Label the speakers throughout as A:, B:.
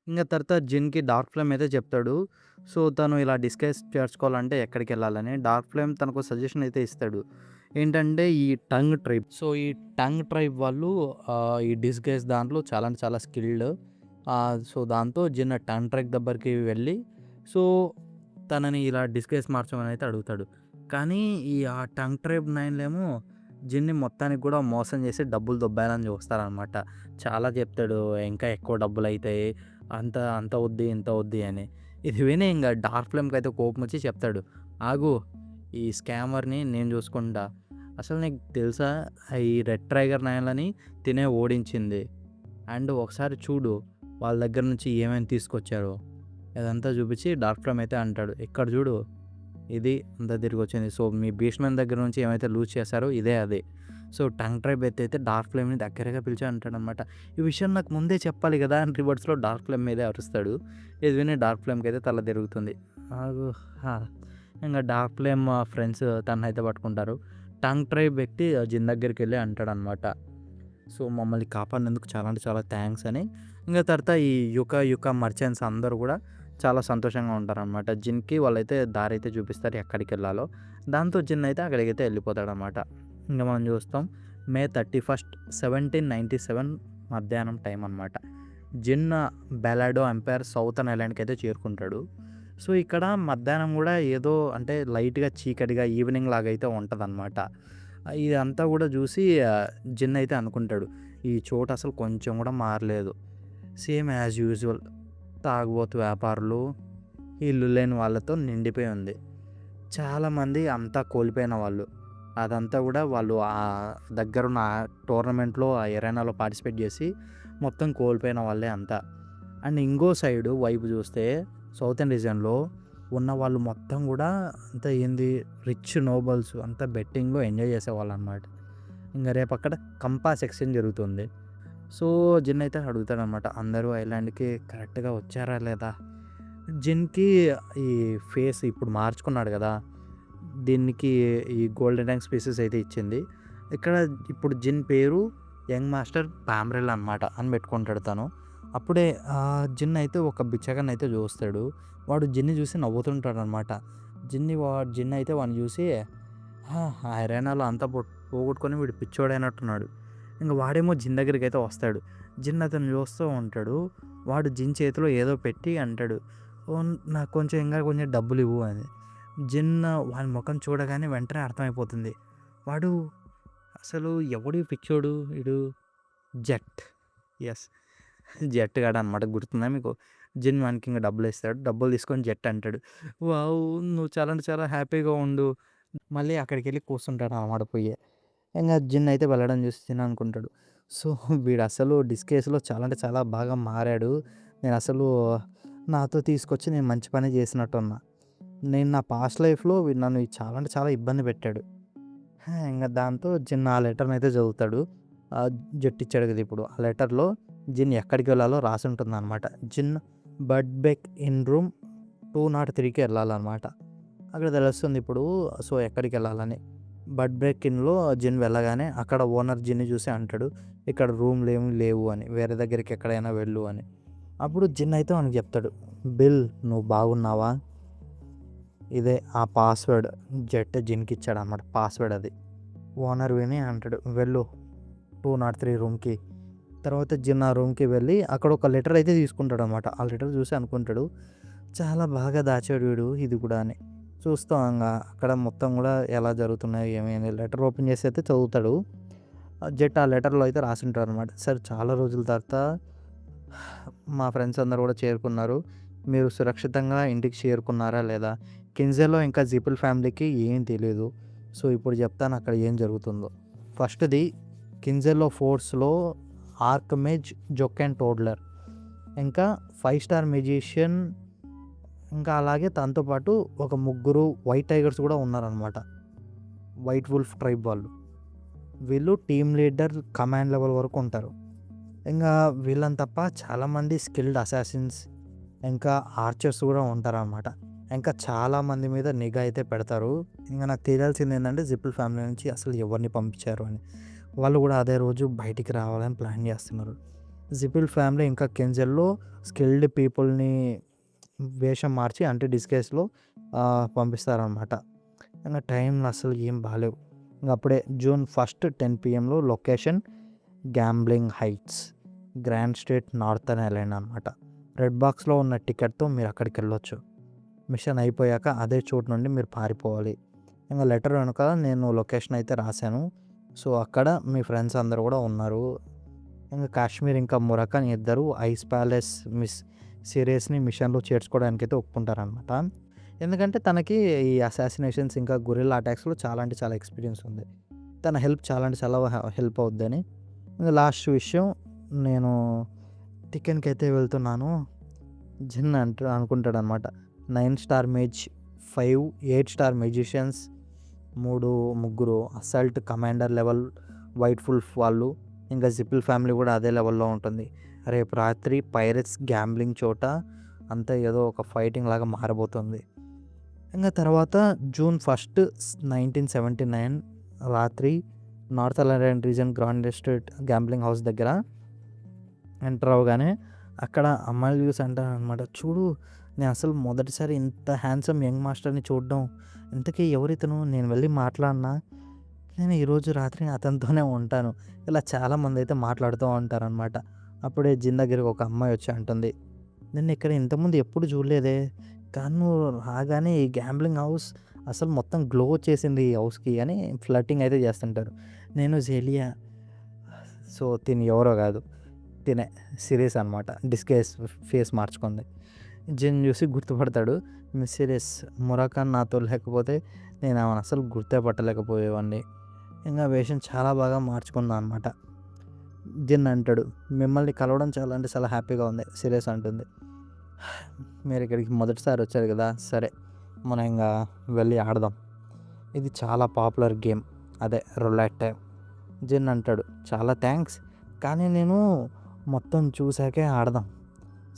A: ఇంక తర్వాత జిన్‌కి dark flame అయితే చెప్తాడు. సో, తను ఇలా డిస్గైస్ చేర్చుకోవాలంటే ఎక్కడికెళ్ళాలని. డార్క్ ఫ్లేమ్ తనకో సజెషన్ అయితే ఇస్తాడు. ఏంటంటే ఈ టంగ్ ట్రైబ్. సో, ఈ టంగ్ ట్రైబ్ వాళ్ళు ఈ డిస్గైస్ దాంట్లో చాలా అంటే చాలా స్కిల్డ్. సో, దాంతో జిన్ టంగ్ ట్రైబ్ దగ్గరికి వెళ్ళి సో, తనని ఇలా డిస్గైస్ మార్చమని అయితే అడుగుతాడు. కానీ ఆ టంగ్ ట్రైబ్ నైన్‌లేమో జిన్‌ని మొత్తానికి కూడా మోసం చేసి డబ్బులు దొబ్బేయాలని చూస్తారనమాట. చాలా చెప్తాడు. ఇంకా ఎక్కువ డబ్బులైతాయి. అంత వద్ది, ఇంత వద్ది అని. ఇది విని ఇంగ డార్క్ ఫ్లేమ్‌కయితే కోపమొచ్చి చెప్తాడు. ఆగు, ఈ స్కామర్‌ని నేను చూసుకుంటా. అసలు నీకు తెలుసా? ఈ రెడ్ టైగర్ నాయలని తినే ఓడించింది. అండ్ ఒకసారి చూడు వాళ్ళ దగ్గర నుంచి ఏమేమి తీసుకొచ్చారో. అదంతా చూపించి డార్క్ ఫ్లేమ్ అయితే అంటాడు. ఇక్కడ చూడు, ఇది అంతా తిరిగొచ్చింది. సో, మీ భీష్మన్ దగ్గర నుంచి ఏమైతే లూజ్ చేశారో ఇదే అది. సో, టంగ్ ట్రైబ్ అయితే డార్క్ ఫ్లేమ్‌ని దగ్గరగా పిలిచి అంటాడనమాట. ఈ విషయం నాకు ముందే చెప్పాలి గదా! అని రివర్స్‌లో డార్క్ ఫ్లేమ్ మీదే అరుస్తాడు. ఇది విని డార్క్ ఫ్లేమ్‌కయితే తల తిరుగుతుంది. ఆగు ఆ! ఇంగ డార్క్ ఫ్లేమ్ ఫ్రెండ్స్ తననైతే పట్టుకుంటారు. టంగ్ ట్రైబ్ వ్యక్తి జిన్ దగ్గరికెళ్ళి అంటాడనమాట. సో, మమ్మల్ని కాపాడినందుకు చాలా అంటే చాలా థాంక్స్ అని. ఇంగ తర్వాత ఈ యుక మర్చెంట్స్ అందరూ గూడా చాలా సంతోషంగా ఉంటారనమాట. జిన్‌కి వాళ్ళైతే దారైతే చూపిస్తారు ఎక్కడికెళ్ళాలో. దాంతో జిన్ అయితే అక్కడికైతే ఎళ్ళిపోతాడనమాట. ఇంగ మనం చూస్తాం మే 31, 1797 మధ్యాహ్నం టైం అనమాట. జిన్ బెలాడో ఎంపైర్ సౌతర్న్ ఐలాండ్‌కైతే చేరుకుంటాడు. సో, ఇక్కడ మధ్యాహ్నం గూడా ఏదో అంటే లైట్‌గా చీకటిగా ఈవినింగ్ లాగైతే ఉంటదనమాట. ఇదంతా గూడా జూసి జిన్ అయితే అనుకుంటాడు. ఈ చోటు అసలు కొంచెం గూడా మారలేదు. సేమ్ యాజ్ యూజువల్ తాగుబోతు వ్యాపారులు, ఇల్లు లేని వాళ్ళతో నిండిపోయి ఉంది. చాలామంది అంతా కోల్పోయిన వాళ్ళు. అదంతా గూడా వాళ్ళు దగ్గరున్న టోర్నమెంట్‌లో ఆ ఎరేనాలో పార్టిసిపేట్ జేసి మొత్తం కోల్పోయిన వాళ్ళే అంతా. అండ్ ఇంకో సైడు వైపు జూస్తే సౌతర్న్ రీజియన్‌లో ఉన్నవాళ్ళు మొత్తం గూడా అంతా ఏంది రిచ్ నోబల్స్ అంతా బెట్టింగ్‌లో ఎంజాయ్ చేసేవాళ్ళనమాట. ఇంగ రేపక్కడ కంపాస్ ఎక్స్‌చేంజ్ జరుగుతుంది. సో, జిన్ అయితే అడుగుతాడనమాట. అందరూ ఐలాండ్‌కి కరెక్ట్‌గా వచ్చారా లేదా? జిన్‌కి ఈ ఫేస్ ఇప్పుడు మార్చుకున్నాడు గదా! దీనికి ఈ గోల్డెన్ ర్యాంక్ స్పీసెస్ అయితే ఇచ్చింది. ఇక్కడ ఇప్పుడు జిన్ పేరు యంగ్ మాస్టర్ పామ్రెల్ అనమాట అని పెట్టుకుంటాడు తను. అప్పుడే జిన్ అయితే ఒక బిచ్చగాడినైతే చూస్తాడు. వాడు జిన్‌ని చూసి నవ్వుతుంటాడనమాట. జిన్ అయితే వాడిని చూసి ఆ ఎరేనాలో అంతా పోగొట్టుకొని వీడు పిచ్చోడైనట్టున్నాడు. ఇంక వాడేమో జిన్ దగ్గరికైతే వస్తాడు. జిన్ అతన్ని చూస్తూ ఉంటాడు. వాడు జిన్ చేతిలో ఏదో పెట్టి అంటాడు. ఓహ్! నాకు కొంచెం ఇంకా కొంచెం డబ్బులివ్వు అని. జిన్ వాని మొఖం చూడగానే వెంటనే అర్థమైపోతుంది. వాడు అసలు ఎవడు ఈ పిచ్చోడు ఈడు జెట్. యెస్. జెట్ గాడనమాట గుర్తుందా మీకు? జిన్ వానికి ఇంక డబ్బులిస్తాడు. డబ్బులు తీసుకొని జెట్ అంటాడు. వావ్! నువ్వు చాలా అంటే చాలా హ్యాపీగా ఉండు. మళ్ళీ అక్కడికెళ్ళి కూర్చుంటాడనమాట పోయి. ఇంగ జిన్ అయితే వెళ్ళడం చూసి జిన్ అనుకుంటాడు. సో, వీడసలు డిస్కేస్‌లో చాలా అంటే చాలా బాగా మారాడు. నేనసలు నాతో తీసుకొచ్చి నేను మంచి పనే చేసినట్టున్నా. నేను నా పాస్ట్ లైఫ్‌లో వీడు నన్ను చాలా అంటే చాలా ఇబ్బంది పెట్టాడు. ఇంగ దాంతో జిన్ ఆ లెటర్‌నయితే చదువుతాడు. జెట్ ఇచ్చాడు కదా! ఇప్పుడు. ఆ లెటర్‌లో జిన్ ఎక్కడికి వెళ్ళాలో రాసుంటుందనమాట. జిన్ బడ్బెక్ ఇన్ రూమ్ 203కి వెళ్ళాలనమాట. అక్కడ తెలుస్తుంది ఇప్పుడు. సో, ఎక్కడికెళ్ళాలని. బడ్ బ్రేక్ ఇన్‌లో జిన్ వెళ్ళగానే అక్కడ ఓనర్ జిన్‌ని చూసి అంటాడు. ఇక్కడ రూమ్‌లేమి లేవు అని. వేరే దగ్గరికి ఎక్కడైనా వెళ్ళు అని. అప్పుడు జిన్ అయితే వానికి చెప్తాడు. బిల్ నువ్వు బాగున్నావా? ఇదే ఆ పాస్వర్డ్ జెట్ జిన్‌కి ఇచ్చాడనమాట. పాస్వర్డ్ అది. ఓనర్ విని అంటాడు. వెళ్ళు 203 రూమ్‌కి. తర్వాత జిన్ ఆ రూమ్‌కి వెళ్ళి అక్కడ ఒక లెటర్ అయితే తీసుకుంటాడనమాట. ఆ లెటర్ చూసి అనుకుంటాడు. చాలా బాగా దాచాడు వీడు ఇది కూడా అని. చూస్తాం ఇంగ అక్కడ మొత్తం గూడా ఎలా జరుగుతున్నాయి ఏమి అని లెటర్ ఓపెన్ చేసి అయితే చదువుతాడు. జెట్ ఆ లెటర్‌లో అయితే రాసుంటారనమాట. సార్ చాలా రోజుల తర్వాత మా ఫ్రెండ్స్ అందరూ గూడా చేరుకున్నారు. మీరు సురక్షితంగా ఇంటికి చేరుకున్నారా లేదా? కిన్జాలో ఇంకా జిపుల్ ఫ్యామిలీకి ఏం తెలీదు. సో, ఇప్పుడు చెప్తాను అక్కడ ఏం జరుగుతుందో. ఫస్ట్‌ది కిన్జాలో ఫోర్స్‌లో ఆర్క్‌మేజ్ జొకెన్ టోడ్లర్ ఇంకా 5 స్టార్ మెజిషియన్ ఇంకా అలాగే తనతో పాటు ఒక ముగ్గురు వైట్ టైగర్స్ కూడా ఉన్నారనమాట. వైట్ వుల్ఫ్ ట్రైబ్ వాళ్ళు. వీళ్ళు టీమ్ లీడర్, కమాండ్ లెవెల్ వరకు ఉంటారు. ఇంగా వీళ్ళని తప్ప చాలామంది స్కిల్డ్ అసాసిన్స్, ఇంకా ఆర్చర్స్ కూడా ఉంటారనమాట. ఇంకా చాలామంది మీద నిఘా అయితే పెడతారు. ఇంక నాకు తెలియాల్సింది ఏంటంటే జిపుల్ ఫ్యామిలీ నుంచి అసలు ఎవరిని పంపించారు అని. వాళ్ళు కూడా అదే రోజు బయటికి రావాలని ప్లాన్ చేస్తున్నారు. జిపిల్ ఫ్యామిలీ ఇంకా కెంజల్‌లో స్కిల్డ్ పీపుల్‌ని వేషం మార్చి అంటే డిస్‌గైస్‌లో పంపిస్తారనమాట. ఇంగ టైంలు అసలు ఏం బాలేవు. ఇంగ అప్పుడే జూన్ 1 10 పీఎంలో location gambling heights, grand state northern Ireland అనమాట. రెడ్ బాక్స్‌లో ఉన్న టికెట్‌తో మీరు అక్కడికెళ్ళొచ్చు. మిషన్ అయిపోయాక అదే చోటు నుండి మీరు పారిపోవాలి. ఇంగ లెటర్ వెనకాల నేను లొకేషన్ అయితే రాశాను. సో, అక్కడ మీ ఫ్రెండ్స్ అందరూ కూడా ఉన్నారు. ఇంగ కాశ్మీర్ ఇంకా మురకన్ ఇద్దరు ఐస్ ప్యాలెస్ సిరీస్‌ని మిషన్‌లో చేర్చుకోవడానికైతే ఒప్పుకుంటారనమాట. ఎందుకంటే తనకి ఈ అసాసినేషన్స్ ఇంకా గొరిల్లా అటాక్స్‌లో చాలా అంటే చాలా ఎక్స్‌పీరియన్స్ ఉంది. తన హెల్ప్ చాలా అంటే చాలా హెల్ప్ అవుద్దని. ఇంగ లాస్ట్ విషయం, నేను టికెన్‌కైతే వెళ్తున్నాను. జిన్ అనుకుంటాడనమాట. 9 స్టార్ మేజ్, 5, 8 స్టార్ మ్యూజిషియన్స్, ముగ్గురు assault commander level white wolf వాళ్ళు, ఇంకా జిపిల్ ఫ్యామిలీ కూడా అదే లెవెల్‌లో ఉంటుంది. రేపు రాత్రి పైరట్స్ గ్యాంబ్లింగ్ చోట అంతా ఏదో ఒక ఫైటింగ్ లాగా మారబోతుంది. ఇంక తర్వాత జూన్ 1, 1979 రాత్రి north Ireland reason grand estate gambling house దగ్గర ఎంటర్ అవ్వగానే అక్కడ అమ్మాయిలు చూసి అంటారనమాట, చూడు నేను అసలు మొదటిసారి ఇంత హ్యాండ్సమ్ యంగ్ మాస్టర్ని చూడడం. ఇంతకీ ఎవరితను, నేను వెళ్ళి మాట్లాడినా, నేను ఈరోజు రాత్రి అతనితోనే ఉంటాను. ఇలా చాలామంది అయితే మాట్లాడుతూ ఉంటారనమాట. అప్పుడే జిన్ దగ్గరికి ఒక అమ్మాయి వచ్చి అంటుంది, నిన్ను ఇక్కడ ఇంతకుముందు ఎప్పుడు చూడలేదే, కానీ నువ్వు రాగానే ఈ గ్యాంబ్లింగ్ హౌస్ అసలు మొత్తం గ్లో వచ్చేసింది ఈ హౌస్కి అని ఫ్లర్టింగ్ అయితే చేస్తుంటారు. నేను జేలియా. సో తిని ఎవరో కాదు, తినే సిరీస్ అనమాట. Disguise face మార్చుకుంది. జిన్ చూసి గుర్తుపడతాడు. మిస్ సిరీస్, మురాకాన్ నాతో లేకపోతే నేను ఆమెను అసలు గుర్తే పట్టలేకపోయేవాడిని. ఇంకా వేషం చాలా బాగా మార్చుకున్నాను అనమాట. జిన్ అంటాడు, మిమ్మల్ని కలవడం చాలా అంటే చాలా హ్యాపీగా ఉంది. సిరీస్ అంటుంది, మీరు ఇక్కడికి మొదటిసారి వచ్చారు కదా, సరే మనం ఇంకా వెళ్ళి ఆడదాం. ఇది చాలా పాపులర్ గేమ్, అదే రొలాట్. జిన్ అంటాడు, చాలా థ్యాంక్స్, కానీ నేను మొత్తం చూసాకే ఆడదాం.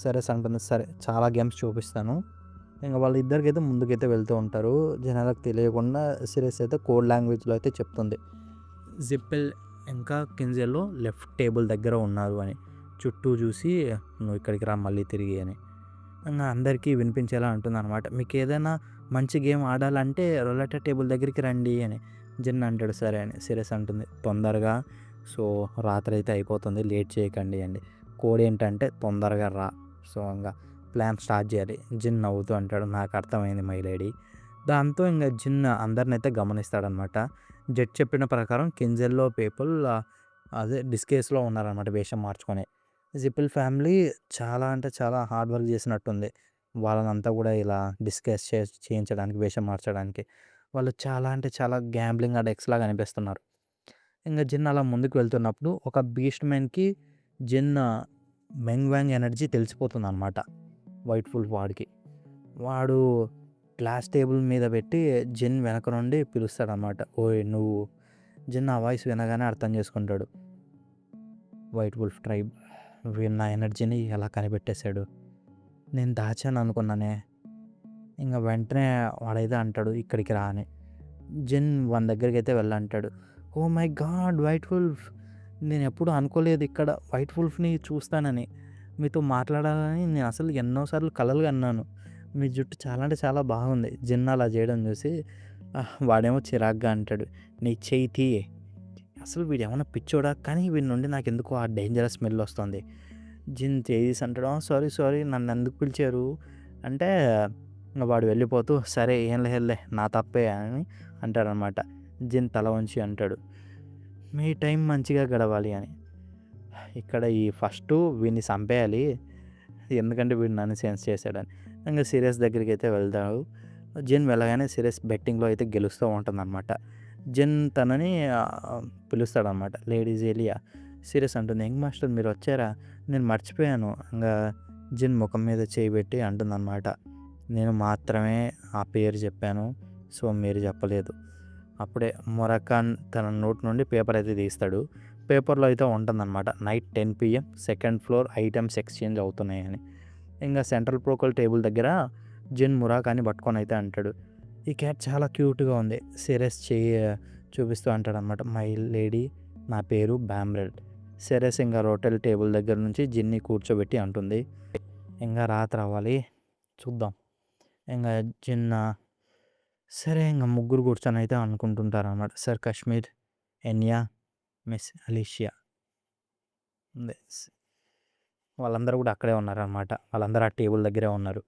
A: సరే అంటుంది, సరే చాలా గేమ్స్ చూపిస్తాను. ఇంకా వాళ్ళిద్దరికైతే ముందుకైతే వెళ్తూ ఉంటారు. జనాలకు తెలియకుండా సిరీస్ అయితే కోడ్ లాంగ్వేజ్లో అయితే చెప్తుంది, జిప్పెల్ ఇంకా కింజల్లో లెఫ్ట్ టేబుల్ దగ్గర ఉన్నారు అని. చుట్టూ చూసి నువ్వు ఇక్కడికి రా మళ్ళీ తిరిగి అని ఇంకా అందరికీ వినిపించేలా అంటుంది అనమాట. మీకు ఏదైనా మంచి గేమ్ ఆడాలంటే రొలెటా టేబుల్ దగ్గరికి రండి అని. జిన్ అంటాడు, సరే అని. సిరీస్ అంటుంది, తొందరగా, సో రాత్రి అయితే అయిపోతుంది, లేట్ చేయకండి అండి. కోడ్ ఏంటంటే తొందరగా రా. సో ఇంకా ప్లాన్ స్టార్ట్ చేయాలి. జిన్ నవ్వుతూ అంటాడు, నాకు అర్థమైంది మై లేడీ. దాంతో ఇంకా జిన్ అందరినైతే గమనిస్తాడనమాట. జడ్జ్ చెప్పిన ప్రకారం కింజల్లో పీపుల్ అదే డిస్కేస్లో ఉన్నారనమాట వేషం మార్చుకొని. జిపిల్ ఫ్యామిలీ చాలా అంటే చాలా హార్డ్ వర్క్ చేసినట్టుంది. వాళ్ళనంతా కూడా ఇలా డిస్కస్ చేయించడానికి, వేషం మార్చడానికి. వాళ్ళు చాలా అంటే చాలా గ్యాంబ్లింగ్ అడిక్ట్స్ లాగా అనిపిస్తున్నారు. ఇంక జిన్ అలా ముందుకు వెళ్తున్నప్పుడు ఒక బీస్ట్ మ్యాన్‌కి జిన్ మెంగ్ వాంగ్ ఎనర్జీ తెలిసిపోతుందనమాట వైట్ వుల్ఫ్ వాడికి. వాడు గ్లాస్ టేబుల్ మీద పెట్టి జిన్ వెనక నుండి పిలుస్తాడనమాట, ఓయ్ నువ్వు. జిన్ ఆ వాయిస్ వినగానే అర్థం చేసుకుంటాడు, వైట్ వుల్ఫ్ ట్రైబ్. వీడు నా ఎనర్జీని ఎలా కనిపెట్టేశాడు, నేను దాచాను అనుకున్నానే. ఇంక వెంటనే వాడైతే అంటాడు, ఇక్కడికి రా అని. జిన్ వాని దగ్గరికి అయితే వెళ్ళంటాడు. Oh my god white wolf, నేను ఎప్పుడు అనుకోలేదు ఇక్కడ వైట్ వుల్ఫ్ని చూస్తానని, మీతో మాట్లాడాలని నేను అసలు ఎన్నోసార్లు కలలు కన్నాను. మీ జుట్టు చాలా అంటే చాలా బాగుంది. జిన్ అలా చేయడం చూసి వాడేమో చిరాగ్గా అంటాడు, నీ చెయ్యి తీయే. అసలు వీడేమన్నా పిచ్చోడా, కానీ వీడి నుండి నాకు ఎందుకో ఆ డేంజరస్ స్మెల్ వస్తుంది. జిన్ చేసి అంటాడు, సారీ సారీ నన్ను ఎందుకు పిలిచారు అంటే, వాడు వెళ్ళిపోతూ సరే ఏం లేదులే నా తప్పే అని అంటాడనమాట. జిన్ తల వంచి అంటాడు, మీ టైం మంచిగా గడవాలి అని. ఇక్కడ ఈ ఫస్ట్ వీడిని చంపేయాలి, ఎందుకంటే వీడు నన్ను సెన్స్ చేశాడని. ఇంకా సీరియస్ దగ్గరికి అయితే వెళ్తాడు. జిన్ వెళ్ళగానే సీరియస్ బెట్టింగ్లో అయితే గెలుస్తూ ఉంటుందన్నమాట. జిన్ తనని పిలుస్తాడనమాట, లేడీస్ ఏలియా. సీరియస్ అంటుంది, యంగ్ మాస్టర్ మీరు వచ్చారా, నేను మర్చిపోయాను. ఇంకా జిన్ ముఖం మీద చేయి పెట్టి అంటుందన్నమాట, నేను మాత్రమే ఆ పేరు చెప్పాను, సో మీరు చెప్పలేదు. అప్పుడే మొరకాన్ తన నోట్ నుండి పేపర్ అయితే తీస్తాడు. పేపర్లో అయితే ఉంటుందన్నమాట, night 10 PM second floor items exchange అవుతున్నాయని. ఇంకా సెంట్రల్ ప్రోకోల్ టేబుల్ దగ్గర జిన్ మురాకాన్ని పట్టుకొని అయితే అంటాడు, ఈ క్యాట్ చాలా క్యూట్గా ఉంది. సీరియస్ చేయి చూపిస్తూ అంటాడనమాట, మై లేడీ నా పేరు బ్యామ్రెడ్, సెరెస్ ఇంకా రొట్టెల టేబుల్ దగ్గర నుంచి జిన్ని కూర్చోబెట్టి అంటుంది, ఇంకా రాత్రి అవ్వాలి, చూద్దాం. ఇంకా జిన్న సరే ఇంకా ముగ్గురు కూర్చొని అయితే అనుకుంటుంటారు అన్నమాట. సర్ కాశ్మీర్, ఎన్యా, మిస్ అలీషియా వాళ్ళందరూ కూడా అక్కడే ఉన్నారనమాట. వాళ్ళందరూ ఆ టేబుల్ దగ్గరే ఉన్నారు.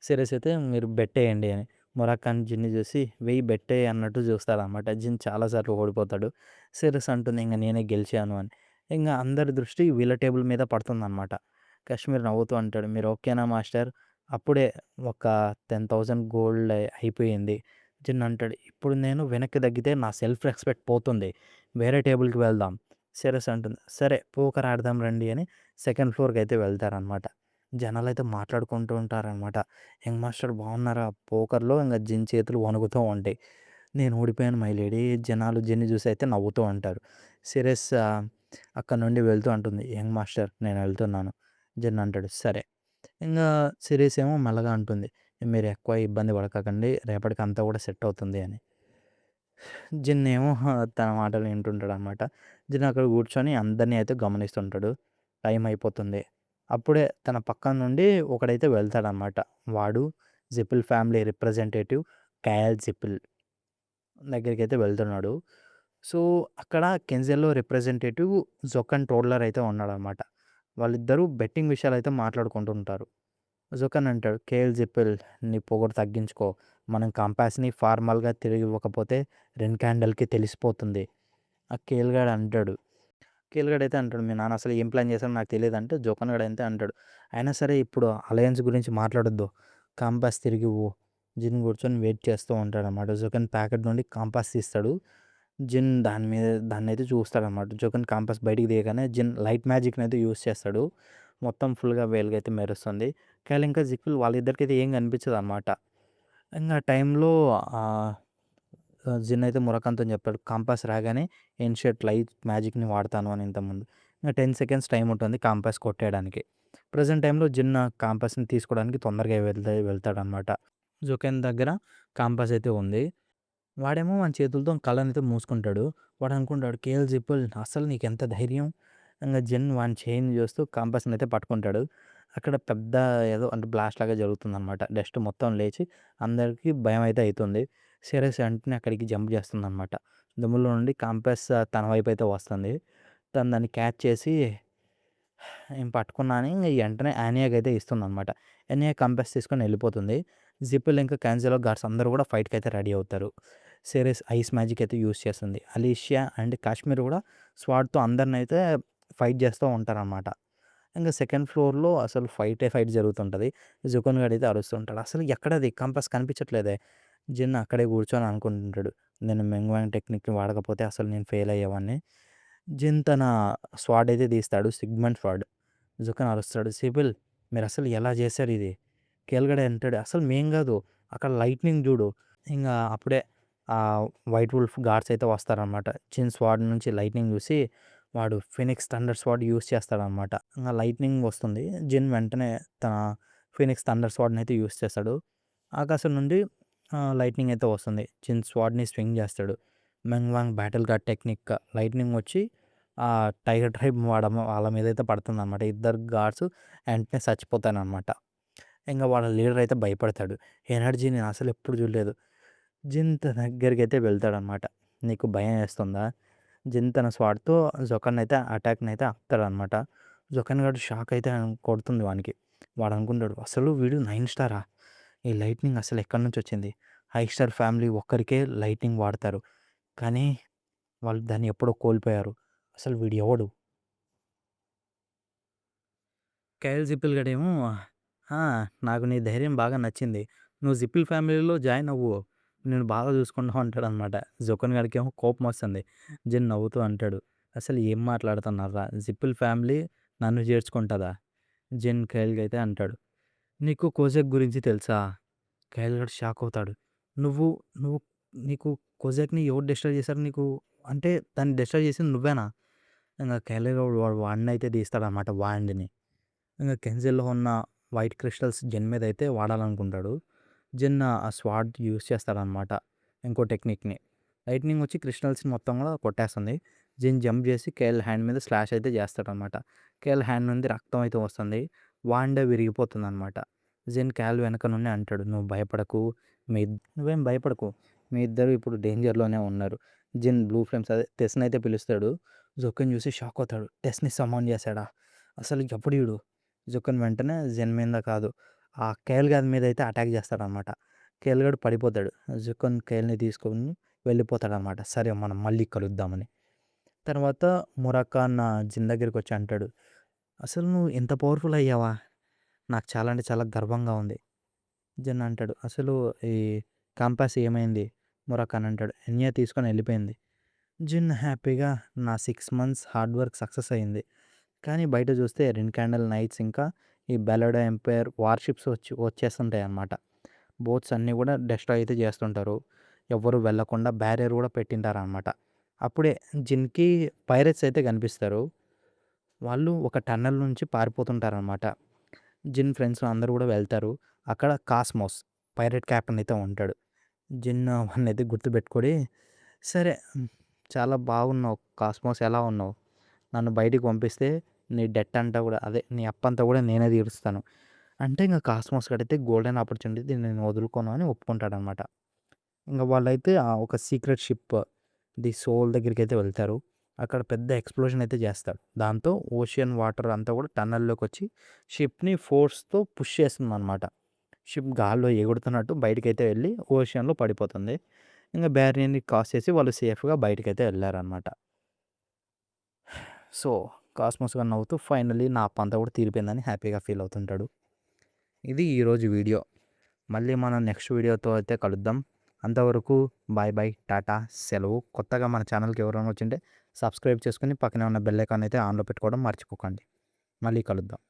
A: సీరియస్ అయితే మీరు బెట్టేయండి అని. మొరాఖాన్ జిన్ని చూసి వెయ్యి బెట్టే అన్నట్టు చూస్తాడనమాట. జిన్ చాలాసార్లు ఓడిపోతాడు. సీరియస్ అంటుంది ఇంక నేనే గెలిచాను అని. ఇంక అందరి దృష్టి వీళ్ళ టేబుల్ మీద పడుతుందనమాట. కాశ్మీర్ నవ్వుతూ అంటాడు, మీరు ఓకేనా మాస్టర్? అప్పుడే ఒక 10,000 గోల్డ్ అయిపోయింది. జిన్ అంటాడు, ఇప్పుడు నేను వెనక్కి తగ్గితే నా సెల్ఫ్ రెస్పెక్ట్ పోతుంది. వేరే టేబుల్కి వెళ్దాం. సీరియస్ అంటుంది, సరే పోకర్ ఆడదాం రండి అని సెకండ్ ఫ్లోర్కి అయితే వెళ్తారనమాట. జనాలైతే మాట్లాడుకుంటూ ఉంటారనమాట. యంగ్ మాస్టర్ బాగున్నారా? పోకర్‌లో ఇంగ జిన్ చేతులు వణుకుతూ ఉంటాయి. నేను ఓడిపోయాను మై లేడీ. జనాలు జిన్‌ని చూసి అయితే నవ్వుతూ ఉంటారు. సిరెస్ అక్కడి నుండి వెళ్తూ అంటుంది, యంగ్ మాస్టర్ నేను వెళ్తున్నాను. జిన్ అంటాడు, సరే. ఇంగా సిరీస్ ఏమో మెల్లగా అంటుంది, మీరు ఎక్కువ ఇబ్బంది పడకండి, రేపటికి అంతా కూడా సెట్ అవుతుంది అని. జిన్ ఏమో తన మాటలు వింటుంటాడనమాట. జిన్ అక్కడ కూర్చొని అందరిని అయితే గమనిస్తుంటాడు. టైం అయిపోతుంది. అప్పుడే తన పక్కన నుండి ఒకడైతే వెళ్తాడనమాట. వాడు జిపిల్ ఫ్యామిలీ రిప్రజెంటేటివ్ కయల్ జిపిల్ దగ్గరికైతే వెళ్తున్నాడు. సో, అక్కడ కెన్జెల్‌లో రిప్రజెంటేటివ్ జొకన్ టోడ్లర్ అయితే ఉన్నాడనమాట. వాళ్ళిద్దరూ బెట్టింగ్ విషయాలైతే మాట్లాడుకుంటూ ఉంటారు. జొకన్ అంటాడు, కేఎల్ జిపిల్ నీ పొగరు తగ్గించుకో. మనం కంపాస్‌ని ఫార్మల్‌గా తిరిగి ఇవ్వకపోతే క్యాండల్‌కి తెలిసిపోతుంది. ఆ కేఎల్ గాడు అంటాడు. కేఎల్ గాడైతే అంటాడు, మీ నాన్న అసలు ఏం ప్లాన్ చేశాడో నాకు తెలీదంటే, జోకన్ గాడైతే అంటాడు, అయినా సరే ఇప్పుడు అలయన్స్ గురించి మాట్లాడొద్దు. కాంపాస్ తిరిగివ్వు. జిన్ కూర్చొని వెయిట్ చేస్తూ ఉంటాడనమాట. జోకన్ ప్యాకెట్ నుండి కాంపాస్ తీస్తాడు. జిన్ దాన్నైతే చూస్తాడనమాట. జోకన్ కాంపాస్ బయటికి తీయగానే జిన్ లైట్ మ్యాజిక్‌ని అయితే యూజ్ చేస్తాడు. మొత్తం ఫుల్‌గా వెలుగైతే మెరుస్తుంది. కేఎల్ ఇంకా జిక్విల్ వాళ్ళిద్దరికైతే ఏం కనిపించదనమాట. ఇంగ ఆ టైంలో ఆహ్, జిన్ అయితే మురకంతోని చెప్తాడు, కంపాస్ రాగానే ఏన్షియంట్ లైట్ మ్యాజిక్‌ని వాడతాను అని ఇంతకుముందు. ఇంగ 10 సెకండ్స్ టైం ఉంటుంది కాంపాస్ కొట్టేయడానికి. ప్రెజెంట్ టైంలో జిన్ ఆ కాంపాస్‌ని తీసుకోవడానికి తొందరగా వెళ్తాడనమాట. జుకెన్ దగ్గర కాంపాస్ అయితే ఉంది. వాడేమో వాని చేతులతో కళ్ళనైతే మూసుకుంటాడు. వాడు అనుకుంటాడు, కేఎల్ జిప్పుల్ అసలు నీకెంత ధైర్యం? ఇంగ జిన్ వాని చెయిన్ చూస్తూ కాంపాస్‌నైతే పట్టుకుంటాడు. అక్కడ పెద్ద ఏదో అంటే బ్లాస్ట్ లాగా జరుగుతుందనమాట. డస్ట్ మొత్తం లేచి అందరికి భయమైతే అయితుంది. సిరస్ వెంటనే అక్కడికి జంప్ చేస్తుందనమాట. దుమ్ములో నుండి కాంపాస్ తన వైపైతే వస్తుంది. తను దాన్ని క్యాచ్ చేసి నేను పట్టుకున్నా అని వెంటనే యానియాకైతే ఇస్తుందనమాట. యానియా కంపాస్ తీసుకొని వెళ్ళిపోతుంది. జిప్పుల్ ఇంకా కాన్సెలో గార్డ్స్ అందరూ కూడా ఫైట్‌కైతే రెడీ అవుతారు. సిరీస్ ఐస్ మ్యాజిక్ అయితే యూజ్ చేస్తుంది. అలీషియా అండ్ కాశ్మీర్ కూడా స్వాడ్‌తో అందరినైతే ఫైట్ చేస్తూ ఉంటారనమాట. ఇంక సెకండ్ ఫ్లోర్‌లో అసలు ఫైట్ జరుగుతుంటది. జుకన్ గాడైతే అరుస్తుంటాడు, అసలు ఎక్కడది కంపాస్ కనిపించట్లేదే. జిన్ అక్కడే కూర్చొని అనుకుంటుంటాడు, నేను మెంగ్వాంగ్ టెక్నిక్‌ని వాడకపోతే అసలు నేను ఫెయిల్ అయ్యేవాడిని. జిన్ తన స్వాడ్ అయితే తీస్తాడు, సిగ్మండ్ స్వాడ్. జుకన్ అరుస్తాడు, సిబిల్ మీరసలు ఎలా చేశారు ఇది? కేల్‌గడే అంటాడు, అసలు మేం గాదు, అక్కడ లైట్నింగ్ జూడు. ఇంగా అప్పుడే వైట్ వుల్ఫ్ గార్డ్స్ అయితే వస్తారనమాట. జిన్ స్వాడ్ నుంచి లైట్నింగ్ చూసి వాడు ఫినిక్స్ థండర్ స్వాడ్ యూజ్ చేస్తాడనమాట. ఇంగ లైట్నింగ్ వస్తుంది. జిన్ వెంటనే తన ఫినిక్స్ థండర్ స్వాడ్‌నయితే యూజ్ చేస్తాడు. ఆకాశం నుండి లైట్నింగ్ అయితే వస్తుంది. జిన్ స్వాడ్‌ని స్వింగ్ చేస్తాడు. మెంగ్వాంగ్ బ్యాటిల్ గార్డ్ టెక్నిక్ లైట్నింగ్ వచ్చి టైగర్ ట్రైబ్ వాళ్ళ మీదైతే పడుతుందనమాట. ఇద్దరు గార్డ్స్ వెంటనే చచ్చిపోతారనమాట. ఇంగ వాళ్ళ లీడర్ అయితే భయపడతాడు. ఎనర్జీ నేను అసలు ఎప్పుడు చూడలేదు. జిన్ తన దగ్గరికైతే వెళ్తాడనమాట. నీకు భయం ఏస్తుందా? జిన్ తన స్వాడ్‌తో జొకన్‌నైతే అటాక్‌నైతే ఆపుతాడనమాట. జొకన్ గాడు షాక్ అయితే కొడుతుంది వానికి. వాడు అనుకుంటాడు, అసలు వీడు 9 స్టారా? ఈ లైట్నింగ్ అసలు ఎక్కడి నుంచి వచ్చింది? హై స్టార్ ఫ్యామిలీ ఒక్కరికే లైట్నింగ్ వాడతారు. కానీ వాళ్ళు దాన్ని ఎప్పుడో కోల్పోయారు. అసలు వీడు ఎవడు? కైల్ జిప్పిల్ గడేమో, "ఆ! నాకు నీ ధైర్యం బాగా నచ్చింది. నువ్వు జిప్పిల్ ఫ్యామిలీలో జాయిన్ అవ్వు. నేను బాగా చూసుకుంటాం" అంటాడనమాట. జొకన్ గాడికేమో కోపమొస్తుంది. జిన్ నవ్వుతూ అంటాడు, "అసలు ఏం మాట్లాడుతున్నారురా? జిప్పిల్ ఫ్యామిలీ నన్ను చేర్చుకుంటదా?" జిన్ కైల్‌కైతే అంటాడు, "నీకు కోజాక్ గురించి తెలుసా?" కైల్ గడ్ షాక్ అవుతాడు. "నువ్వు నువ్వు నీకు కోజాక్‌ని ఎవరు డిస్ట్రాయ్ చేశారు నీకు? అంటే దాన్ని డిస్ట్రాయ్ చేసింది నువ్వేనా?" ఇంగ కైల్ గడ్ వాడినైతే తీస్తాడనమాట వాండ్‌ని. ఇంగ కెంజిల్‌లో ఉన్న వైట్ క్రిస్టల్స్ జిన్ మీదైతే వాడాలనుకుంటాడు. జిన్ ఆ స్వాడ్ యూజ్ చేస్తాడనమాట. ఇంకో టెక్నిక్‌ని. లైట్నింగ్ వచ్చి క్రిస్టల్స్‌ని మొత్తం కూడా కొట్టేస్తుంది. జిన్ జంప్ చేసి కేఎల్ హ్యాండ్ మీద స్లాష్ అయితే చేస్తాడనమాట. కేఎల్ హ్యాండ్ నుండి రక్తం అయితే వస్తుంది. వాండే విరిగిపోతుందనమాట. జిన్ కేఎల్ వెనక నుండి అంటాడు, "నువ్వు భయపడకు, నువ్వేం భయపడకు, మీ ఇద్దరు ఇప్పుడు డేంజర్‌లోనే ఉన్నారు." జిన్ బ్లూ ఫ్లేమ్స్ అదే టెస్‌ని అయితే పిలుస్తాడు. జోకన్ చూసి షాక్ అవుతాడు. టెస్‌ని సమాన్ చేశాడా? అసలు ఎప్పుడు ఈడు? జోకన్ వెంటనే జిన్ మీద కాదు, ఆ కేఎల్ గాడి మీద అయితే అటాక్ చేస్తాడనమాట. కేఎల్ గాడు పడిపోతాడు. జోకన్ కేఎల్‌ని తీసుకొని వెళ్ళిపోతాడనమాట. సరే మనం మళ్ళీ కలుద్దామని. తర్వాత మురాకాన్ జిన్ దగ్గరికొచ్చి అంటాడు, "అసలు నువ్వు ఇంత పవర్‌ఫుల్ అయ్యావా? నాకు చాలా అంటే చాలా గర్వంగా ఉంది." జిన్ అంటాడు, "అసలు ఈ కంపాస్ ఏమైంది?" మురాకాన్ అంటాడు, "ఎన్యా తీసుకొని వెళ్ళిపోయింది." జిన్ హ్యాపీగా, "నా 6 మంత్స్ హార్డ్ వర్క్ సక్సెస్ అయింది." కానీ బయట చూస్తే రెడ్ క్యాండిల్ నైట్స్ ఇంకా ఈ బెలడా ఎంపైర్ వార్‌షిప్స్ వచ్చేస్తుంటాయన్నమాట. బోట్స్ అన్నీ కూడా డెస్ట్రాయ్ అయితే చేస్తుంటారు. ఎవ్వరు వెళ్ళకుండా బ్యారియర్ కూడా పెట్టింటారనమాట. అప్పుడే జిన్‌కి పైరేట్స్ అయితే కనిపిస్తారు. వాళ్ళు ఒక టన్నెల్ నుంచి పారిపోతుంటారనమాట. జిన్ ఫ్రెండ్స్ అందరూ కూడా వెళ్తారు. అక్కడ కాస్మోస్ పైరేట్ కెప్టెన్ అయితే ఉంటాడు. జిన్ వాడినైతే గుర్తుపెట్టుకొని, "సరే, చాలా బాగున్నావు కాస్మోస్, ఎలా ఉన్నావు? నన్ను బయటికి పంపిస్తే నీ డెట్ అంతా కూడా, అదే నీ అప్పంతా కూడా నేనే తీరుస్తాను." అంటే ఇంక కాస్మోస్ గాడైతే గోల్డెన్ ఆపర్చునిటీ, దీన్ని నేను వదులుకోను అని ఒప్పుకుంటాడనమాట. ఇంక వాళ్ళైతే ఒక సీక్రెట్ షిప్ ది సోల్ దగ్గరికైతే వెళ్తారు. అక్కడ పెద్ద ఎక్స్‌ప్లోజన్ అయితే చేస్తాడు. దాంతో ఓషియన్ వాటర్ అంతా కూడా టన్నెల్‌లోకొచ్చి షిప్‌ని ఫోర్స్‌తో పుష్ చేస్తుందనమాట. షిప్ గాల్లో ఎగురుతున్నట్టు బయటికైతే వెళ్ళి ఓషియన్‌లో పడిపోతుంది. ఇంక బ్యారియర్‌ని క్రాస్ చేసి వాళ్ళు సేఫ్‌గా బయటికైతే వెళ్లారనమాట. సో, కాస్మోస్ గాడు నవ్వుతూ ఫైనల్లీ నా అప్పంతా కూడా తీరిపోయిందని హ్యాపీగా ఫీల్ అవుతుంటాడు. ఇది ఈరోజు వీడియో. మళ్ళీ మనం నెక్స్ట్ వీడియోతో అయితే కలుద్దాం. అంతవరకు బాయ్ బాయ్, టాటా, సెలవు. కొత్తగా మన ఛానల్‌కి ఎవరైనా వచ్చింటే సబ్స్క్రైబ్ చేసుకొని పక్కనే ఉన్న బెల్ ఐకాన్ అయితే ఆన్‌లో పెట్టుకోవడం మర్చిపోకండి. మళ్ళీ కలుద్దాం.